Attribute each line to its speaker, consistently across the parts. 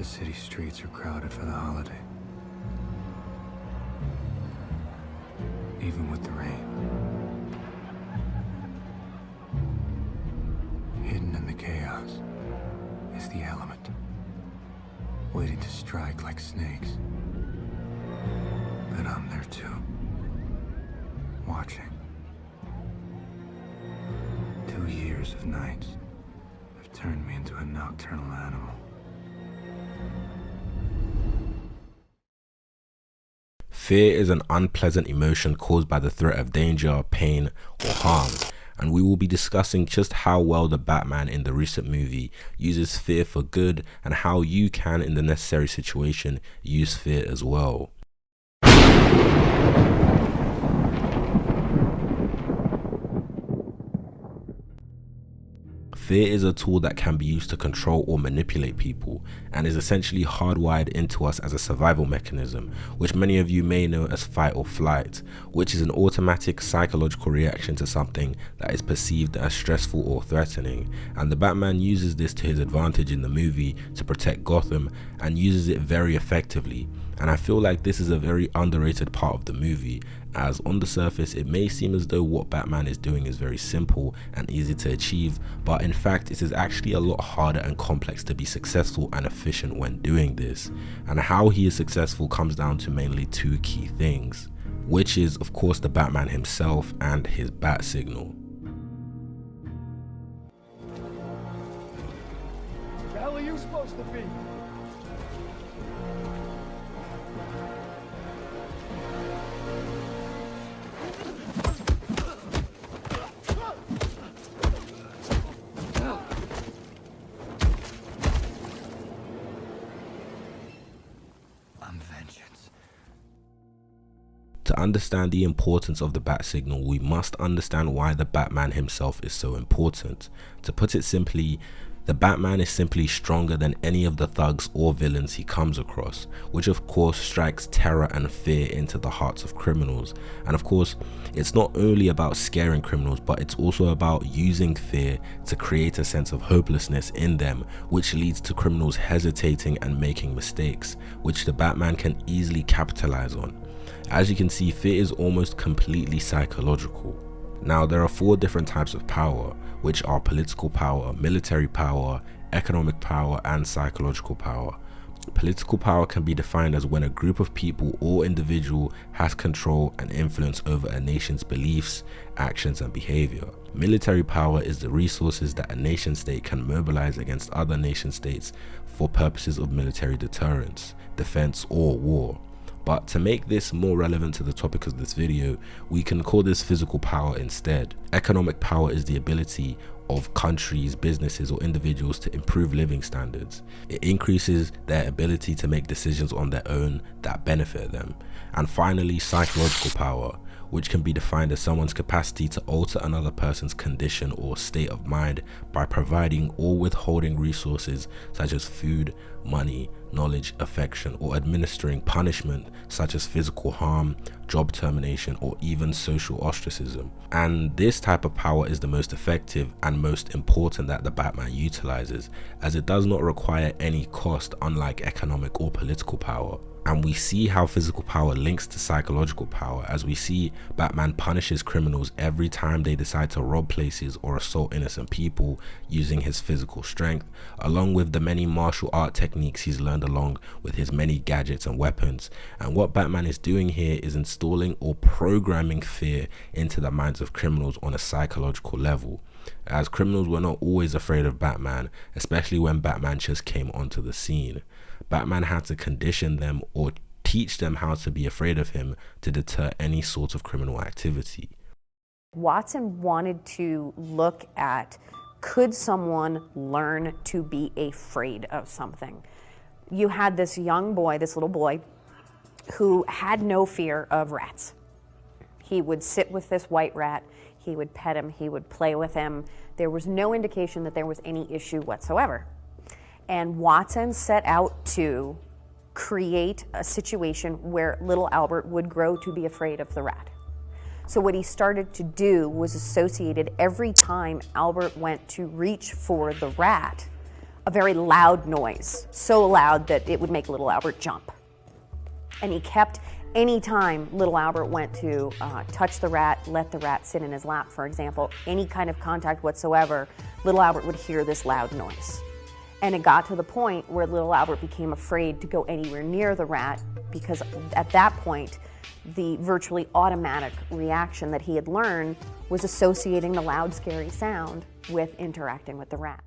Speaker 1: The city streets are crowded for the holiday. Even with the rain. Hidden in the chaos is the element, waiting to strike like snakes. But I'm there too, watching. 2 years of nights have turned me into a nocturnal animal.
Speaker 2: Fear is an unpleasant emotion caused by the threat of danger, pain, or harm. And we will be discussing just how well the Batman in the recent movie uses fear for good and how you can, in the necessary situation, use fear as well. Fear is a tool that can be used to control or manipulate people and is essentially hardwired into us as a survival mechanism, which many of you may know as fight or flight, which is an automatic psychological reaction to something that is perceived as stressful or threatening. And the Batman uses this to his advantage in the movie to protect Gotham and uses it very effectively. And I feel like this is a very underrated part of the movie, as on the surface it may seem as though what Batman is doing is very simple and easy to achieve, but in fact it is actually a lot harder and complex to be successful and efficient when doing this. And how he is successful comes down to mainly two key things, which is of course the Batman himself and his bat signal.
Speaker 3: The hell are you supposed to be?
Speaker 2: To understand the importance of the bat signal, we must understand why the Batman himself is so important. To put it simply, the Batman is simply stronger than any of the thugs or villains he comes across, which of course strikes terror and fear into the hearts of criminals. And of course, it's not only about scaring criminals, but it's also about using fear to create a sense of hopelessness in them, which leads to criminals hesitating and making mistakes, which the Batman can easily capitalize on. As you can see, fear is almost completely psychological. Now, there are 4 different types of power, which are political power, military power, economic power, and psychological power. Political power can be defined as when a group of people or individual has control and influence over a nation's beliefs, actions, and behavior. Military power is the resources that a nation state can mobilize against other nation states for purposes of military deterrence, defense, or war. But to make this more relevant to the topic of this video, we can call this physical power instead. Economic power is the ability of countries, businesses, or individuals to improve living standards. It increases their ability to make decisions on their own that benefit them. And finally, psychological power, which can be defined as someone's capacity to alter another person's condition or state of mind by providing or withholding resources such as food, money, knowledge, affection, or administering punishment such as physical harm, job termination, or even social ostracism. And this type of power is the most effective and most important that the Batman utilizes, as it does not require any cost, unlike economic or political power. And we see how physical power links to psychological power, as we see Batman punishes criminals every time they decide to rob places or assault innocent people using his physical strength, along with the many martial art techniques he's learned along with his many gadgets and weapons. And what Batman is doing here is installing or programming fear into the minds of criminals on a psychological level, as criminals were not always afraid of Batman, especially when Batman just came onto the scene. Batman had to condition them or teach them how to be afraid of him to deter any sort of criminal activity.
Speaker 4: Watson wanted to look at, could someone learn to be afraid of something? You had this young boy, this little boy, who had no fear of rats. He would sit with this white rat, he would pet him, he would play with him. There was no indication that there was any issue whatsoever. And Watson set out to create a situation where little Albert would grow to be afraid of the rat. So what he started to do was associated every time Albert went to reach for the rat, a very loud noise, so loud that it would make little Albert jump. And he kept, anytime little Albert went to touch the rat, let the rat sit in his lap, for example, any kind of contact whatsoever, little Albert would hear this loud noise. And it got to the point where little Albert became afraid to go anywhere near the rat, because at that point, the virtually automatic reaction that he had learned was associating the loud, scary sound with interacting with the rat.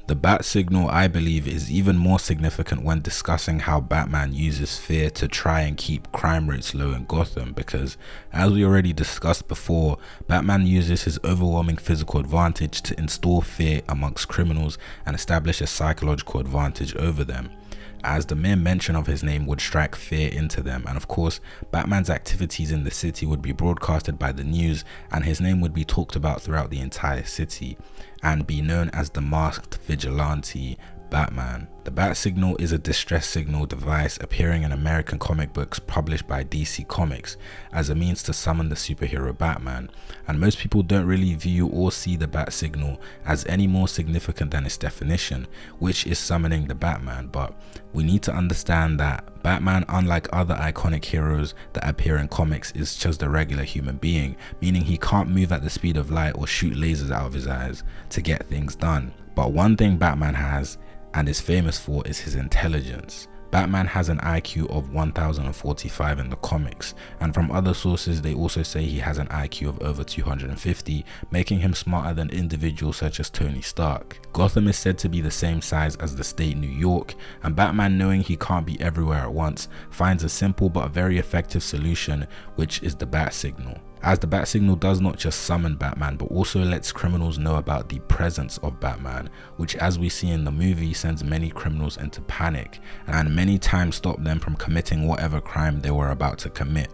Speaker 2: The bat signal, I believe, is even more significant when discussing how Batman uses fear to try and keep crime rates low in Gotham, because, as we already discussed before, Batman uses his overwhelming physical advantage to install fear amongst criminals and establish a psychological advantage over them, as the mere mention of his name would strike fear into them. And of course, Batman's activities in the city would be broadcasted by the news, and his name would be talked about throughout the entire city and be known as the masked vigilante Batman. The bat signal is a distress signal device appearing in American comic books published by DC Comics as a means to summon the superhero Batman, and most people don't really view or see the bat signal as any more significant than its definition, which is summoning the Batman. But we need to understand that Batman, unlike other iconic heroes that appear in comics, is just a regular human being, meaning he can't move at the speed of light or shoot lasers out of his eyes to get things done. But one thing Batman has and is famous for is his intelligence. Batman has an IQ of 1045 in the comics, and from other sources they also say he has an IQ of over 250, making him smarter than individuals such as Tony Stark. Gotham is said to be the same size as the state New York, and Batman, knowing he can't be everywhere at once, finds a simple but very effective solution, which is the bat signal. As the bat signal does not just summon Batman, but also lets criminals know about the presence of Batman, which, as we see in the movie, sends many criminals into panic and many times stop them from committing whatever crime they were about to commit.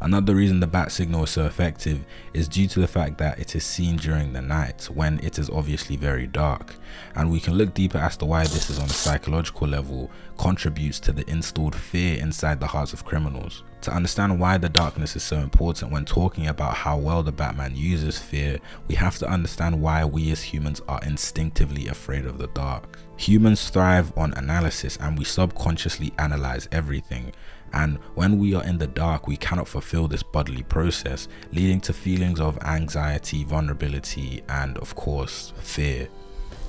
Speaker 2: Another reason the bat signal is so effective is due to the fact that it is seen during the night, when it is obviously very dark, and we can look deeper as to why this is on a psychological level contributes to the installed fear inside the hearts of criminals. To understand why the darkness is so important when talking about how well the Batman uses fear, we have to understand why we as humans are instinctively afraid of the dark. Humans thrive on analysis, and we subconsciously analyze everything. And when we are in the dark, we cannot fulfill this bodily process, leading to feelings of anxiety, vulnerability, and of course, fear.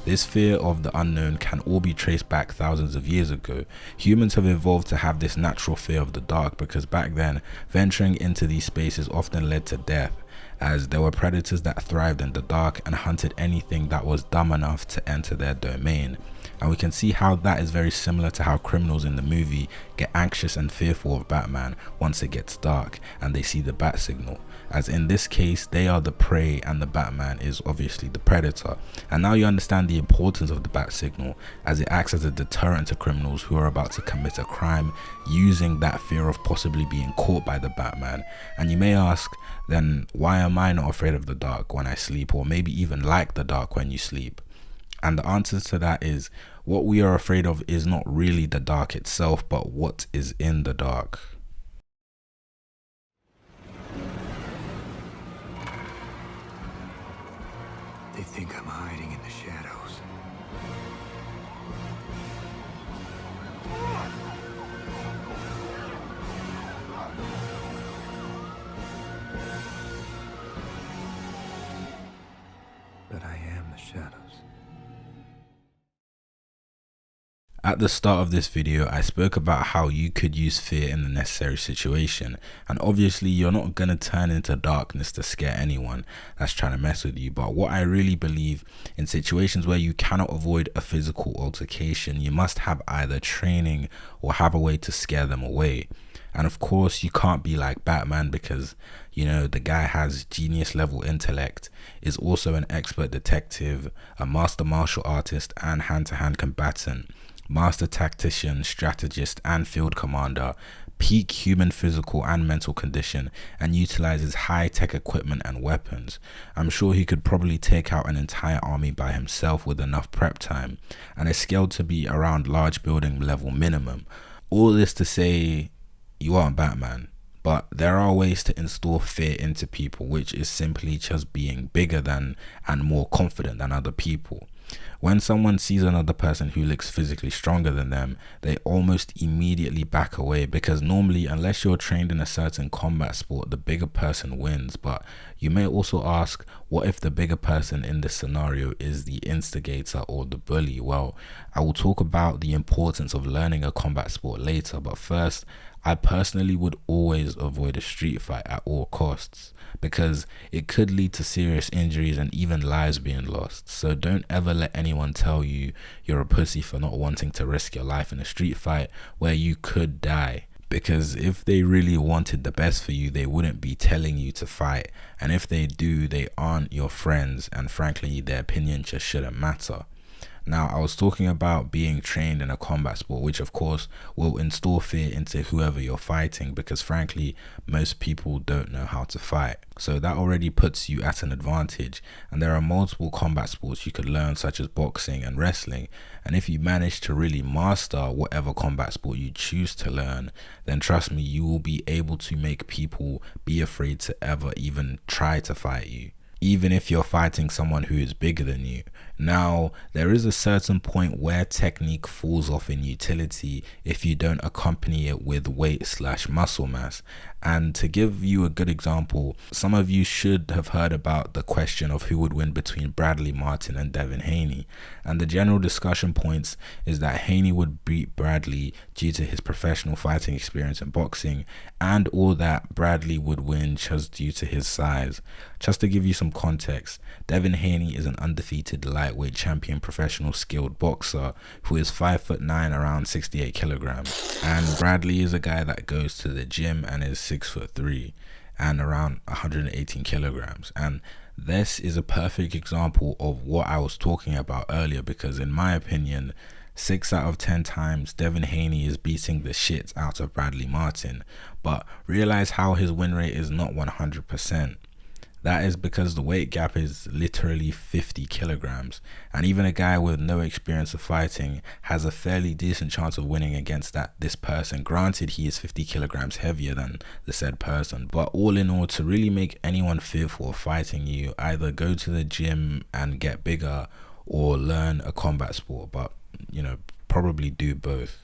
Speaker 2: This fear of the unknown can all be traced back thousands of years ago. Humans have evolved to have this natural fear of the dark because back then, venturing into these spaces often led to death, as there were predators that thrived in the dark and hunted anything that was dumb enough to enter their domain. And we can see how that is very similar to how criminals in the movie get anxious and fearful of Batman once it gets dark and they see the bat signal, as in this case they are the prey and the Batman is obviously the predator. And now you understand the importance of the bat signal, as it acts as a deterrent to criminals who are about to commit a crime, using that fear of possibly being caught by the Batman. And you may ask, then why am I not afraid of the dark when I sleep, or maybe even like the dark when you sleep? And the answer to that is, what we are afraid of is not really the dark itself, but what is in the dark.
Speaker 1: They think I'm hiding in the shadows. But I am the shadows.
Speaker 2: At the start of this video, I spoke about how you could use fear in the necessary situation, and obviously you're not going to turn into darkness to scare anyone that's trying to mess with you. But what I really believe, in situations where you cannot avoid a physical altercation, you must have either training or have a way to scare them away. And of course you can't be like Batman, because you know the guy has genius level intellect, is also an expert detective, a master martial artist and hand-to-hand combatant, master tactician, strategist and field commander, peak human physical and mental condition, and utilizes high-tech equipment and weapons. I'm sure he could probably take out an entire army by himself with enough prep time, and is scaled to be around large building level minimum. All this to say, you aren't Batman. But there are ways to instill fear into people, which is simply just being bigger than and more confident than other people. When someone sees another person who looks physically stronger than them, they almost immediately back away, because normally, unless you're trained in a certain combat sport, the bigger person wins. But you may also ask, what if the bigger person in this scenario is the instigator or the bully? Well, I will talk about the importance of learning a combat sport later, but first, I personally would always avoid a street fight at all costs, because it could lead to serious injuries and even lives being lost. So don't ever let anyone tell you you're a pussy for not wanting to risk your life in a street fight where you could die. Because if they really wanted the best for you, they wouldn't be telling you to fight. And if they do, they aren't your friends, and frankly, their opinion just shouldn't matter. Now, I was talking about being trained in a combat sport, which of course will instill fear into whoever you're fighting, because frankly, most people don't know how to fight. So that already puts you at an advantage. And there are multiple combat sports you could learn, such as boxing and wrestling. And if you manage to really master whatever combat sport you choose to learn, then trust me, you will be able to make people be afraid to ever even try to fight you, even if you're fighting someone who is bigger than you. Now, there is a certain point where technique falls off in utility if you don't accompany it with weight/muscle mass. And to give you a good example, some of you should have heard about the question of who would win between Bradley Martin and Devin Haney. And the general discussion points is that Haney would beat Bradley due to his professional fighting experience in boxing, and or that Bradley would win just due to his size. Just to give you some context, Devin Haney is an undefeated lightweight champion professional skilled boxer who is 5'9", around 68 kilograms. And Bradley is a guy that goes to the gym and is 6'3" and around 118 kilograms. And this is a perfect example of what I was talking about earlier, because in my opinion, 6 out of 10 times Devin Haney is beating the shit out of Bradley Martin. But realize how his win rate is not 100%. That is because the weight gap is literally 50 kilograms, and even a guy with no experience of fighting has a fairly decent chance of winning against this person. Granted, he is 50 kilograms heavier than the said person, but all in all, to really make anyone fearful of fighting you, either go to the gym and get bigger or learn a combat sport, but probably do both.